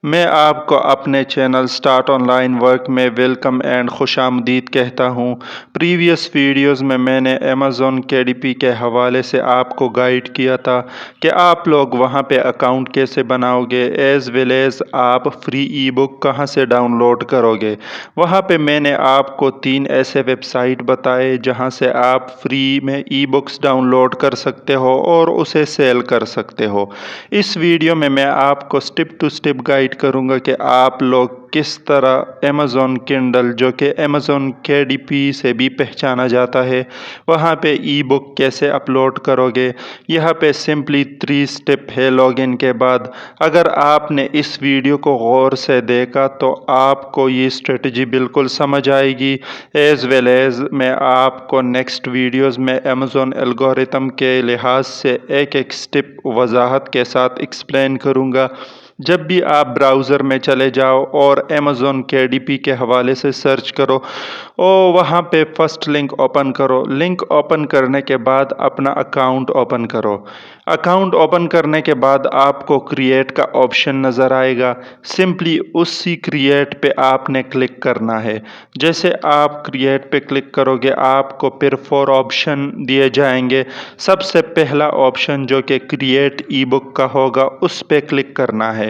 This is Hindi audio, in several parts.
मैं आपको अपने चैनल स्टार्ट ऑनलाइन वर्क में वेलकम एंड खुशामदीद कहता हूं। प्रीवियस वीडियोस में मैंने अमेज़न KDP के हवाले से आपको गाइड किया था कि आप लोग वहां पे अकाउंट कैसे बनाओगे, एज़ वेल एज़ आप फ्री ई बुक कहां से डाउनलोड करोगे। वहां पे मैंने आपको 3 ऐसे वेबसाइट बताए जहां से आप फ्री में ई बुक्स डाउनलोड कर सकते हो और उसे सेल कर सकते हो। इस वीडियो में मैं आपको स्टेप टू स्टेप गाइड करूंगा कि आप लोग किस तरह अमेज़न किंडल, जो कि अमेज़न KDP से भी पहचाना जाता है, वहाँ पे ई बुक कैसे अपलोड करोगे। यहाँ पे सिंपली 3 स्टेप है लॉगिन के बाद। अगर आपने इस वीडियो को गौर से देखा तो आपको ये स्ट्रेटजी बिल्कुल समझ आएगी। एज़ वेल एज़ मैं आपको नेक्स्ट वीडियोज़ में अमेज़न एल्गोरिथम के लिहाज से एक एक स्टेप वजाहत के साथ एक्सप्लेन करूँगा। जब भी आप ब्राउज़र में चले जाओ और अमेज़न KDP के हवाले से सर्च करो और वहाँ पे फर्स्ट लिंक ओपन करो। लिंक ओपन करने के बाद अपना अकाउंट ओपन करो। अकाउंट ओपन करने के बाद आपको क्रिएट का ऑप्शन नज़र आएगा। सिंपली उसी क्रिएट पे आपने क्लिक करना है। जैसे आप क्रिएट पे क्लिक करोगे आपको फिर 4 ऑप्शन दिए जाएंगे। सबसे पहला ऑप्शन जो कि क्रिएट ई बुक का होगा उस पे क्लिक करना है।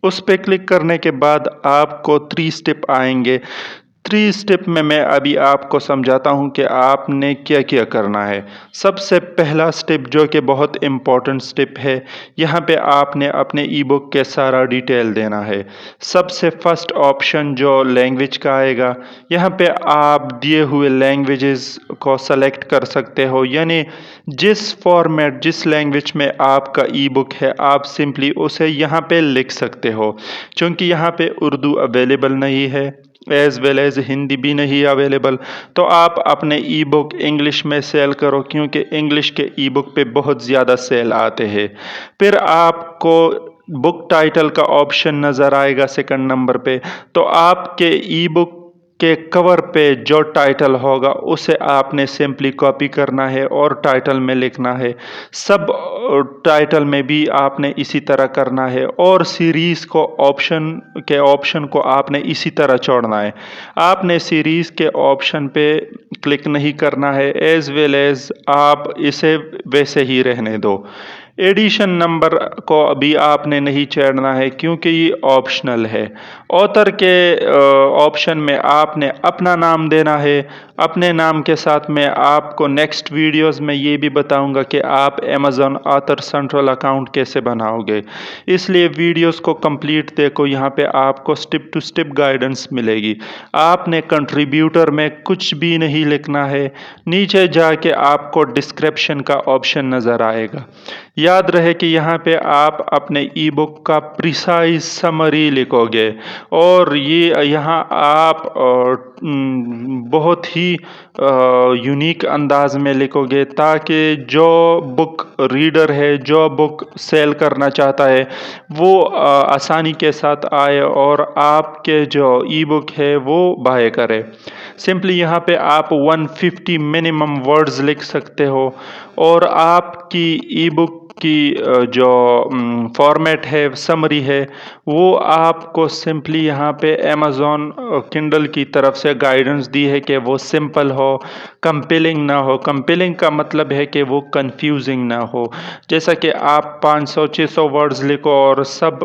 उस पे क्लिक करने के बाद आपको 3 स्टेप आएंगे। 3 स्टेप में मैं अभी आपको समझाता हूँ कि आपने क्या क्या करना है। सबसे पहला स्टेप जो कि बहुत इम्पोर्टेंट स्टेप है, यहाँ पे आपने अपने ई बुक के सारा डिटेल देना है। सबसे फर्स्ट ऑप्शन जो लैंग्वेज का आएगा, यहाँ पे आप दिए हुए लैंग्वेजेस को सेलेक्ट कर सकते हो, यानी जिस फॉर्मेट जिस लैंग्वेज में आपका ई बुक है आप सिंपली उसे यहाँ पे लिख सकते हो। क्योंकि यहाँ पे उर्दू अवेलेबल नहीं है, एज़ वेल एज़ हिंदी भी नहीं अवेलेबल, तो आप अपने ई बुक इंग्लिश में सेल करो, क्योंकि इंग्लिश के ई बुक पे बहुत ज़्यादा सेल आते हैं। फिर आपको बुक टाइटल का ऑप्शन नज़र आएगा सेकंड नंबर पे। तो आपके ई बुक के कवर पे जो टाइटल होगा उसे आपने सिंपली कॉपी करना है और टाइटल में लिखना है। सब टाइटल में भी आपने इसी तरह करना है और सीरीज़ को ऑप्शन को आपने इसी तरह छोड़ना है। आपने सीरीज़ के ऑप्शन पे क्लिक नहीं करना है, एज़ वेल एज़ आप इसे वैसे ही रहने दो। एडिशन नंबर को अभी आपने नहीं छेड़ना है क्योंकि ये ऑप्शनल है। ऑथर के ऑप्शन में आपने अपना नाम देना है। अपने नाम के साथ मैं आपको नेक्स्ट वीडियोस में ये भी बताऊंगा कि आप अमेज़न ऑथर सेंट्रल अकाउंट कैसे बनाओगे, इसलिए वीडियोस को कंप्लीट देखो। यहाँ पे आपको स्टेप टू स्टेप गाइडेंस मिलेगी। आपने कंट्रीब्यूटर में कुछ भी नहीं लिखना है। नीचे जाके आपको डिस्क्रिप्शन का ऑप्शन नज़र आएगा। याद रहे कि यहाँ पे आप अपने ई बुक का प्रिसाइज समरी लिखोगे और ये यहाँ आप बहुत ही यूनिक अंदाज में लिखोगे, ताकि जो बुक रीडर है, जो बुक सेल करना चाहता है, वो आसानी के साथ आए और आपके जो ई बुक है वो बाय करे। सिंपली यहाँ पे आप 150 मिनिमम वर्ड्स लिख सकते हो और आपकी ई बुक की जो फॉर्मेट है, समरी है, वो आपको सिंपली यहाँ पे अमेज़न किंडल की तरफ से गाइडेंस दी है कि वो सिंपल हो, कंपेलिंग ना हो। कंपेलिंग का मतलब है कि वो कंफ्यूजिंग ना हो। जैसा कि आप 500-600 वर्ड्स लिखो और सब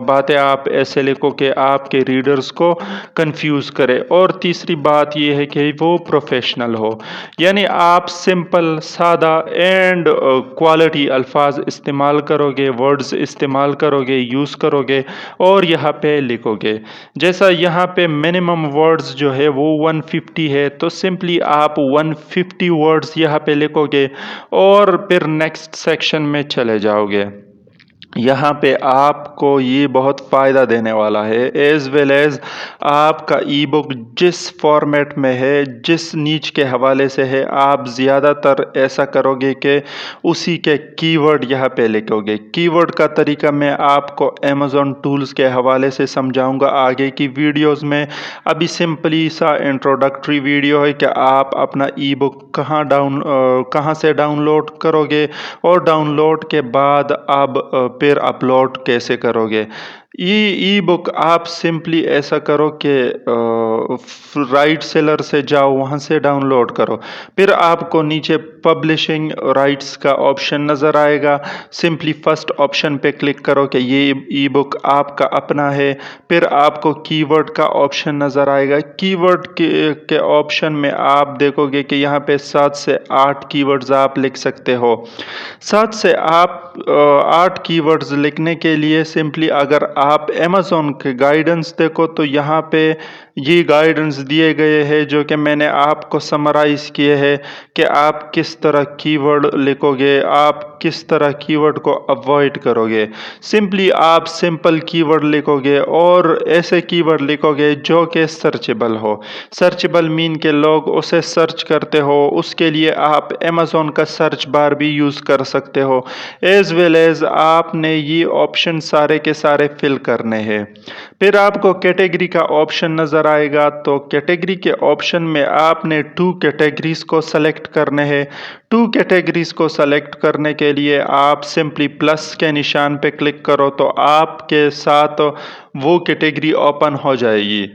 बातें आप ऐसे लिखो कि आपके रीडर्स को कंफ्यूज करे। और तीसरी बात ये है कि वो प्रोफेशनल हो, यानी आप सिंपल, सादा एंड क्वालिटी अल्फाज इस्तेमाल करोगे, वर्ड्स इस्तेमाल करोगे, यूज़ करोगे और यहाँ पे लिखोगे। जैसा यहाँ पे मिनिमम वर्ड्स जो है वो 150 है, तो सिंपली आप 150 वर्ड्स यहाँ पे लिखोगे और फिर नेक्स्ट सेक्शन में चले जाओगे। यहाँ पे आपको ये बहुत फ़ायदा देने वाला है। एज़ वेल एज़ आपका ई बुक जिस फॉर्मेट में है, जिस नीच के हवाले से है, आप ज़्यादातर ऐसा करोगे कि उसी के कीवर्ड यहाँ पे लिखोगे। कीवर्ड का तरीका मैं आपको अमेज़न टूल्स के हवाले से समझाऊंगा आगे की वीडियोस में। अभी सिंपली सा इंट्रोडक्टरी वीडियो है कि आप अपना ई बुक कहाँ से डाउनलोड करोगे और डाउनलोड के बाद अब फिर अपलोड कैसे करोगे। ये ई बुक आप सिंपली ऐसा करो कि राइट सेलर से जाओ, वहाँ से डाउनलोड करो। फिर आपको नीचे पब्लिशिंग राइट्स का ऑप्शन नज़र आएगा। सिंपली फर्स्ट ऑप्शन पे क्लिक करो कि ये ई बुक आपका अपना है। फिर आपको कीवर्ड का ऑप्शन नज़र आएगा। कीवर्ड के ऑप्शन में आप देखोगे कि यहाँ पे 7 से 8 कीवर्ड्स आप लिख सकते हो। 7 से आप 8 कीवर्ड्स लिखने के लिए सिंपली अगर आप अमेज़न के गाइडेंस देखो तो यहाँ पे ये गाइडेंस दिए गए हैं जो कि मैंने आपको समराइज़ किए हैं कि आप किस तरह कीवर्ड लिखोगे, आप किस तरह कीवर्ड को अवॉइड करोगे। सिंपली आप सिंपल कीवर्ड लिखोगे और ऐसे कीवर्ड लिखोगे जो कि सर्चेबल हो। सर्चेबल मीन के लोग उसे सर्च करते हो, उसके लिए आप अमेज़न का सर्च बार भी यूज़ कर सकते हो। एज़ वेल एज़ आपने ये ऑप्शन सारे के सारे फिल करने हैं। फिर आपको कैटेगरी का ऑप्शन नज़र आएगा, तो कैटेगरी के ऑप्शन में आपने 2 कैटेगरीज को सेलेक्ट करने हैं। 2 कैटेगरीज को सेलेक्ट करने के लिए आप सिंपली प्लस के निशान पे क्लिक करो तो आपके साथ वो कैटेगरी ओपन हो जाएगी।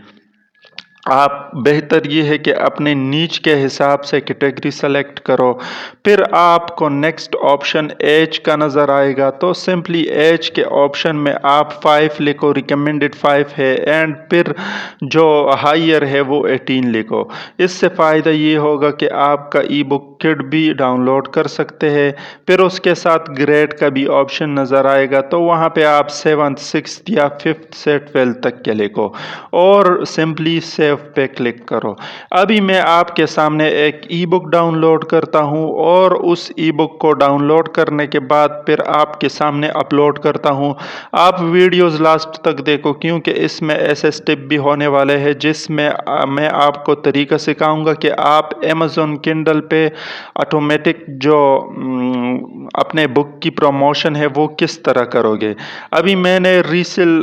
आप बेहतर ये है कि अपने नीच के हिसाब से कैटेगरी सेलेक्ट करो। फिर आपको नेक्स्ट ऑप्शन एज का नज़र आएगा, तो सिंपली एज के ऑप्शन में आप 5 लिखो, रिकमेंडेड 5 है, एंड फिर जो हायर है वो 18 लिखो। इससे फ़ायदा ये होगा कि आपका ई बुक किड भी डाउनलोड कर सकते हैं। फिर उसके साथ ग्रेड का भी ऑप्शन नज़र आएगा, तो वहाँ पे आप 7th 6th या 5th से 12th तक के लिखो और सिंपली सेव पे क्लिक करो। अभी मैं आपके सामने एक ई बुक डाउनलोड करता हूं और उस ई बुक को डाउनलोड करने के बाद फिर आपके सामने अपलोड करता हूं। आप वीडियोस लास्ट तक देखो क्योंकि इसमें ऐसे स्टेप भी होने वाले हैं जिसमें मैं आपको तरीका सिखाऊंगा कि आप अमेज़न किंडल पे ऑटोमेटिक जो अपने बुक की प्रमोशन है वो किस तरह करोगे। अभी मैंने रीसेल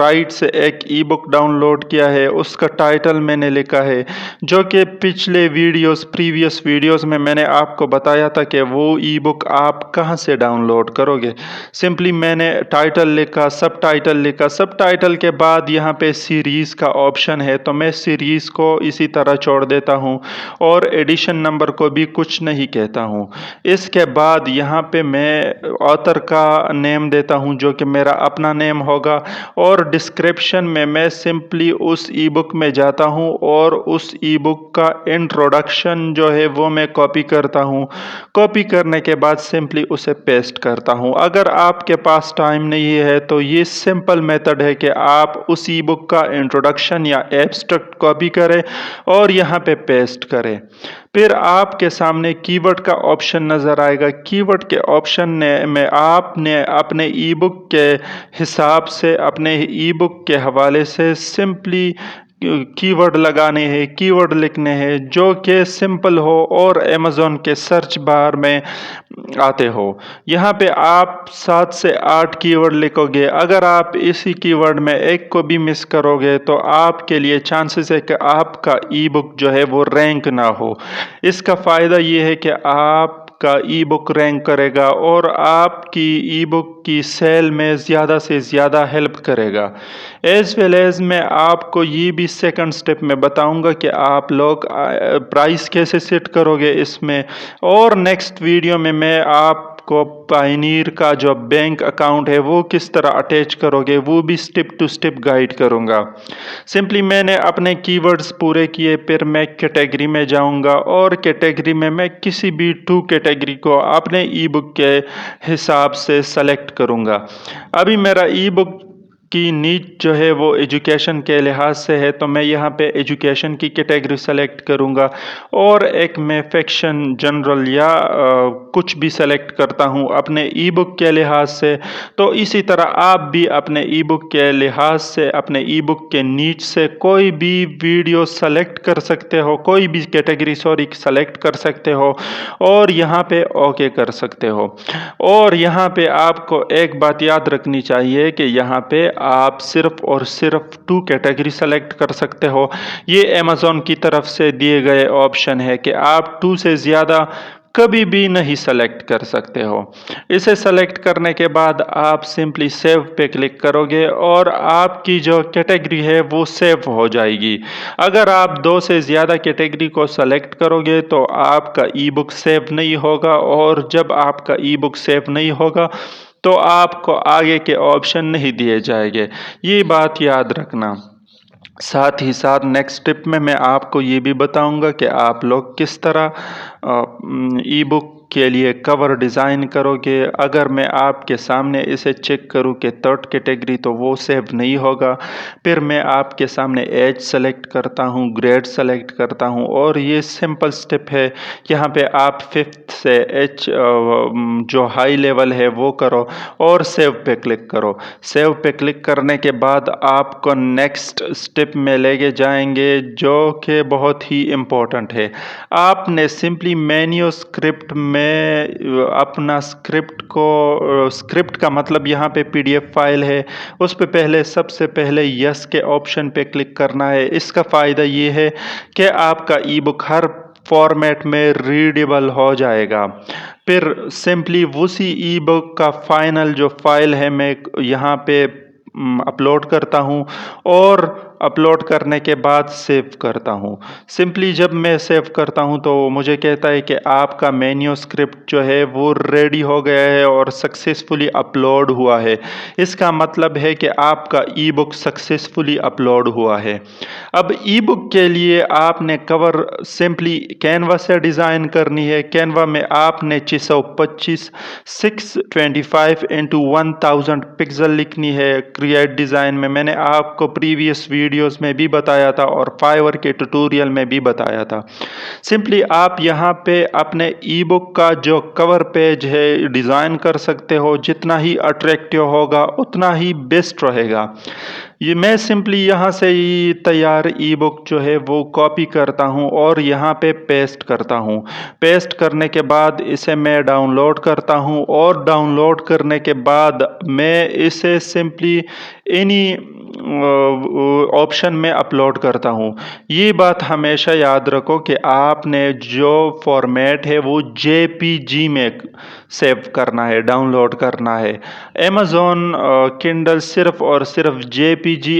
राइट से एक ई बुक डाउनलोड किया है, उसका टाइटल मैंने लिखा है जो कि पिछले प्रीवियस वीडियोस में मैंने आपको बताया था कि वो ई बुक आप कहां से डाउनलोड करोगे। सिंपली मैंने टाइटल लिखा, सब टाइटल के बाद यहाँ पे सीरीज़ का ऑप्शन है, तो मैं सीरीज़ को इसी तरह छोड़ देता हूँ और एडिशन नंबर को भी कुछ नहीं कहता हूँ। इसके बाद यहाँ पे मैं ऑथर का नेम देता हूँ जो कि मेरा अपना नेम होगा और डिस्क्रिप्शन में मैं सिंपली उस ई बुक में जाता हूँ और उस ई बुक का इंट्रोडक्शन जो है वो मैं कॉपी करता हूँ। कॉपी करने के बाद सिंपली उसे पेस्ट करता हूँ। अगर आपके पास टाइम नहीं है तो ये सिंपल मेथड है कि आप उस ई बुक का इंट्रोडक्शन या एब्स्ट्रैक्ट कॉपी करें और यहाँ पे पेस्ट करें। फिर आपके सामने कीवर्ड का ऑप्शन नज़र आएगा। कीवर्ड के ऑप्शन में आपने अपने ई बुक के हिसाब से, अपने ई बुक के हवाले से सिंपली कीवर्ड लगाने हैं, कीवर्ड लिखने हैं जो कि सिंपल हो और अमेज़न के सर्च बार में आते हो। यहाँ पे आप 7 से 8 कीवर्ड लिखोगे। अगर आप इसी कीवर्ड में एक को भी मिस करोगे तो आपके लिए चांसेस है कि आपका ई बुक जो है वो रैंक ना हो। इसका फ़ायदा ये है कि आपका ई बुक रैंक करेगा और आपकी ई बुक की सेल में ज़्यादा से ज़्यादा हेल्प करेगा। एज़ वेल एज़ मैं आपको ये भी सेकंड स्टेप में बताऊंगा कि आप लोग प्राइस कैसे सेट करोगे इसमें, और नेक्स्ट वीडियो में मैं आपको पायनियर का जो बैंक अकाउंट है वो किस तरह अटैच करोगे वो भी स्टेप टू स्टेप गाइड करूंगा। सिंपली मैंने अपने कीवर्ड्स पूरे किए, फिर मैं कैटेगरी में जाऊंगा और कैटेगरी में मैं किसी भी 2 कैटेगरी को अपने ई बुक के हिसाब से सेलेक्ट करूंगा। अभी मेरा ई बुक की नीच जो है वो एजुकेशन के लिहाज से है, तो मैं यहाँ पे एजुकेशन की कैटेगरी सेलेक्ट करूँगा और एक मैं फिक्शन, जनरल या कुछ भी सेलेक्ट करता हूँ अपने ई बुक के लिहाज से। तो इसी तरह आप भी अपने ई बुक के लिहाज से, अपने ई बुक के नीच से कोई भी वीडियो सेलेक्ट कर सकते हो, कोई भी कैटेगरी सेलेक्ट कर सकते हो और यहाँ पे ओके कर सकते हो। और यहाँ पे आपको एक बात याद रखनी चाहिए कि यहाँ पे आप सिर्फ और सिर्फ 2 कैटेगरी सेलेक्ट कर सकते हो। ये अमेज़न की तरफ से दिए गए ऑप्शन है कि आप 2 से ज़्यादा कभी भी नहीं सेलेक्ट कर सकते हो। इसे सेलेक्ट करने के बाद आप सिंपली सेव पे क्लिक करोगे और आपकी जो कैटेगरी है वो सेव हो जाएगी। अगर आप 2 से ज़्यादा कैटेगरी को सेलेक्ट करोगे तो आपका ई बुक सेव नहीं होगा, और जब आपका ई बुक सेव नहीं होगा तो आपको आगे के ऑप्शन नहीं दिए जाएंगे। ये बात याद रखना। साथ ही साथ नेक्स्ट टिप में मैं आपको ये भी बताऊंगा कि आप लोग किस तरह ई बुक के लिए कवर डिज़ाइन करोगे। अगर मैं आपके सामने इसे चेक करूं कि थर्ड कैटेगरी, तो वो सेव नहीं होगा। फिर मैं आपके सामने एज सेलेक्ट करता हूं, ग्रेड सेलेक्ट करता हूं, और ये सिंपल स्टेप है। यहाँ पे आप 5th से एच जो हाई लेवल है वो करो और सेव पे क्लिक करो। सेव पे क्लिक करने के बाद आपको नेक्स्ट स्टेप में लेके जाएंगे जो कि बहुत ही इम्पोर्टेंट है। आपने सिंपली मेन्यू स्क्रिप्ट में अपना स्क्रिप्ट का मतलब यहाँ पे पीडीएफ फाइल है, उस पे पहले सबसे पहले यस के ऑप्शन पे क्लिक करना है। इसका फ़ायदा ये है कि आपका ई बुक हर फॉर्मेट में रीडेबल हो जाएगा। फिर सिंपली उसी ई बुक का फाइनल जो फाइल है मैं यहाँ पे अपलोड करता हूँ, और अपलोड करने के बाद सेव करता हूँ। सिंपली जब मैं सेव करता हूँ तो मुझे कहता है कि आपका मेन्यू स्क्रिप्ट जो है वो रेडी हो गया है और सक्सेसफुली अपलोड हुआ है। इसका मतलब है कि आपका ई बुक सक्सेसफुली अपलोड हुआ है। अब ई बुक के लिए आपने कवर सिंपली कैनवा से डिज़ाइन करनी है। कैनवा में आपने 625 625 इंटू 1000 पिक्सल लिखनी है। क्रिएट डिज़ाइन में मैंने आपको प्रीवियस वीडियोस में भी बताया था और फाइवर के ट्यूटोरियल में भी बताया था। सिंपली आप यहाँ पे अपने ई बुक का जो कवर पेज है डिज़ाइन कर सकते हो। जितना ही अट्रैक्टिव होगा उतना ही बेस्ट रहेगा। ये मैं सिंपली यहाँ से ही तैयार ई बुक जो है वो कॉपी करता हूँ और यहाँ पे पेस्ट करता हूँ। पेस्ट करने के बाद इसे मैं डाउनलोड करता हूँ, और डाउनलोड करने के बाद मैं इसे सिंपली इन्हीं ऑप्शन में अपलोड करता हूँ। ये बात हमेशा याद रखो कि आपने जो फॉर्मेट है वो जेपीजी में सेव करना है, डाउनलोड करना है। अमेज़ॉन किंडल सिर्फ और सिर्फ जेपीजी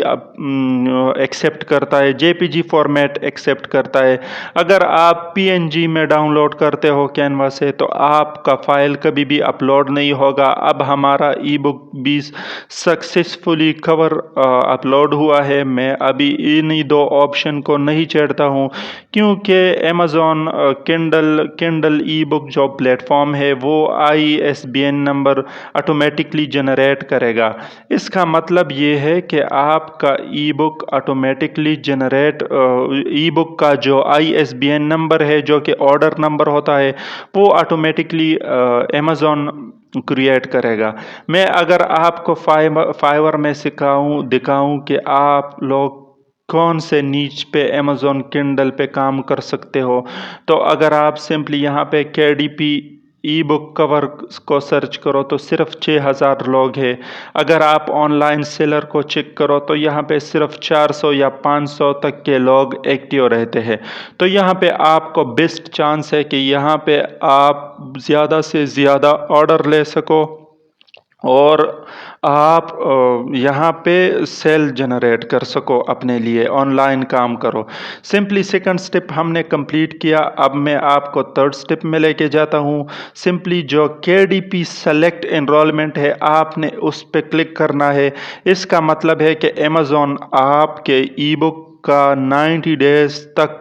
एक्सेप्ट करता है, जेपीजी फॉर्मेट एक्सेप्ट करता है। अगर आप पीएनजी में डाउनलोड करते हो कैनवा से तो आपका फाइल कभी भी अपलोड नहीं होगा। अब हमारा ई बुक भी सक्सेसफुली कवर अपलोड हुआ है। मैं अभी इन्हीं 2 ऑप्शन को नहीं छेड़ता हूँ, क्योंकि अमेज़ॉन किंडल ई बुक जो प्लेटफॉर्म है वो ISBN नंबर ऑटोमेटिकली जनरेट करेगा। इसका मतलब ये है कि आपका ई बुक ऑटोमेटिकली जनरेट ई बुक का जो ISBN नंबर है जो कि ऑर्डर नंबर होता है वो ऑटोमेटिकली अमेज़ॉन क्रिएट करेगा। मैं अगर आपको फाइवर में दिखाऊं कि आप लोग कौन से नीच पे अमेज़ॉन किंडल पे काम कर सकते हो, तो अगर आप सिंपली यहाँ पे KDP ई बुक कवर को सर्च करो तो सिर्फ 6000 लोग हैं। अगर आप ऑनलाइन सेलर को चेक करो तो यहाँ पे सिर्फ 400 या 500 तक के लोग एक्टिव रहते हैं। तो यहाँ पे आपको बेस्ट चांस है कि यहाँ पे आप ज़्यादा से ज़्यादा ऑर्डर ले सको और आप यहाँ पे सेल जनरेट कर सको, अपने लिए ऑनलाइन काम करो। सिंपली सेकंड स्टेप हमने कंप्लीट किया। अब मैं आपको थर्ड स्टेप में लेके जाता हूँ। सिंपली जो KDP सेलेक्ट एनरोलमेंट है आपने उस पर क्लिक करना है। इसका मतलब है कि अमेज़ॉन आपके ई बुक का 90 डेज तक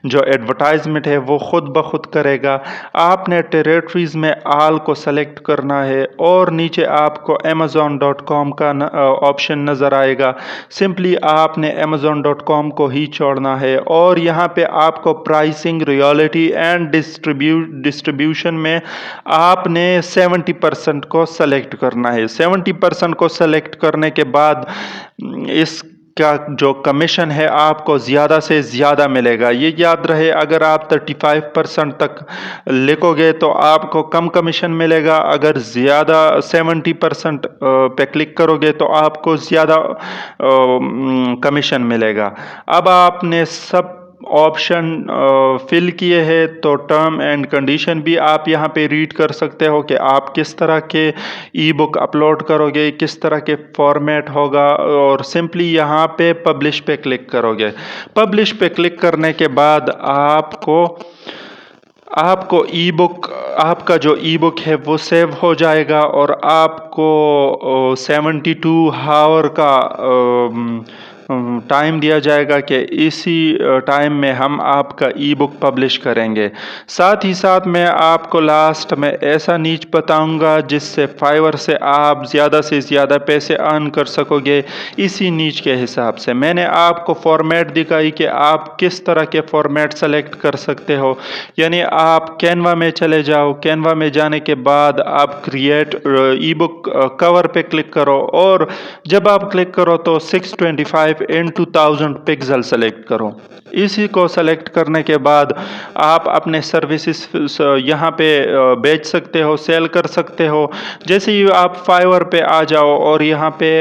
जो एडवर्टाइजमेंट है वो खुद ब खुद करेगा। आपने टेरेटरीज में आल को सेलेक्ट करना है और नीचे आपको amazon.com का ऑप्शन नज़र आएगा। सिंपली आपने amazon.com को ही छोड़ना है, और यहाँ पे आपको प्राइसिंग, रॉयल्टी एंड डिस्ट्रीब्यूशन में आपने 70% को सेलेक्ट करना है। 70% को सेलेक्ट करने के बाद इस का जो कमीशन है आपको ज़्यादा से ज़्यादा मिलेगा। ये याद रहे, अगर आप 35% तक लिखोगे तो आपको कम कमीशन मिलेगा। अगर ज़्यादा 70% पे क्लिक करोगे तो आपको ज़्यादा कमीशन मिलेगा। अब आपने सब ऑप्शन फिल किए हैं, तो टर्म एंड कंडीशन भी आप यहाँ पे रीड कर सकते हो कि आप किस तरह के ई बुक अपलोड करोगे, किस तरह के फॉर्मेट होगा, और सिंपली यहाँ पे पब्लिश पे क्लिक करोगे। पब्लिश पे क्लिक करने के बाद आपको ई बुक, आपका जो ई बुक है वो सेव हो जाएगा और आपको 72 हावर का टाइम दिया जाएगा कि इसी टाइम में हम आपका ई बुक पब्लिश करेंगे। साथ ही साथ मैं आपको लास्ट में ऐसा नीच बताऊंगा जिससे फाइवर से आप ज़्यादा से ज़्यादा पैसे अर्न कर सकोगे। इसी नीच के हिसाब से मैंने आपको फॉर्मेट दिखाई कि आप किस तरह के फॉर्मेट सेलेक्ट कर सकते हो। यानी आप कैनवा में चले जाओ, कैनवा में जाने के बाद आप क्रिएट ई बुक कवर पे क्लिक करो, और जब आप क्लिक करो तो 625 इन 2000 पिक्सल सेलेक्ट करो। इसी को सेलेक्ट करने के बाद आप अपने सर्विसेज यहाँ पे बेच सकते हो, सेल कर सकते हो। जैसे ही आप फाइवर पे आ जाओ और यहाँ पे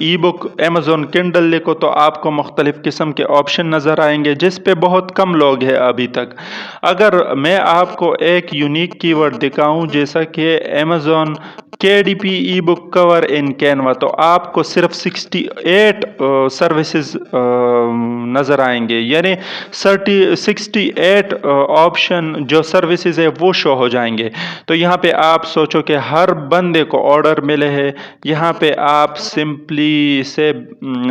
ई बुक अमेज़ॉन किंडल लिखो तो आपको मुख्तलिफ़ किस्म के ऑप्शन नज़र आएंगे जिस पे बहुत कम लोग हैं अभी तक। अगर मैं आपको एक यूनिक कीवर्ड दिखाऊं जैसा कि Amazon KDP E book cover in Canva, तो आपको सिर्फ 68 सर्विसेज नज़र आएंगे, यानी 68 ऑप्शन जो सर्विसेज है वो शो हो जाएंगे। तो यहाँ पे आप सोचो कि हर बंदे को ऑर्डर मिले हैं, यहाँ पे आप सिंपली से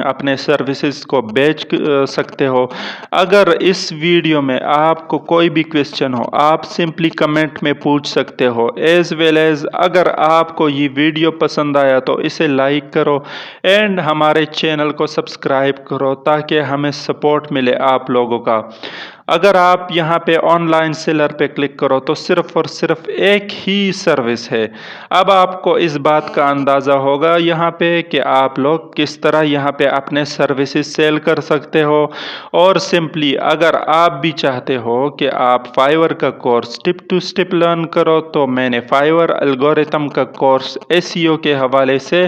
अपने सर्विसेज को बेच सकते हो। अगर इस वीडियो में आपको कोई भी क्वेश्चन हो आप सिंपली कमेंट में पूछ सकते हो। एज वेल एज अगर आपको ये वीडियो पसंद आया तो इसे लाइक करो एंड हमारे चैनल को सब्सक्राइब करो ताकि हमें सपोर्ट मिले आप लोगों का। अगर आप यहाँ पे ऑनलाइन सेलर पे क्लिक करो तो सिर्फ और सिर्फ एक ही सर्विस है। अब आपको इस बात का अंदाज़ा होगा यहाँ पे कि आप लोग किस तरह यहाँ पे अपने सर्विसेज सेल कर सकते हो। और सिंपली अगर आप भी चाहते हो कि आप फाइवर का course step to step learn करो तो मैंने फाइवर एल्गोरिथम का कोर्स SEO के हवाले से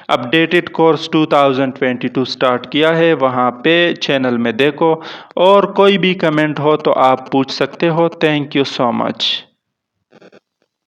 अपडेटेड कोर्स 2022 स्टार्ट किया है, वहाँ पे चैनल में देखो। और कोई भी कमेंट हो तो आप पूछ सकते हो। Thank you so much.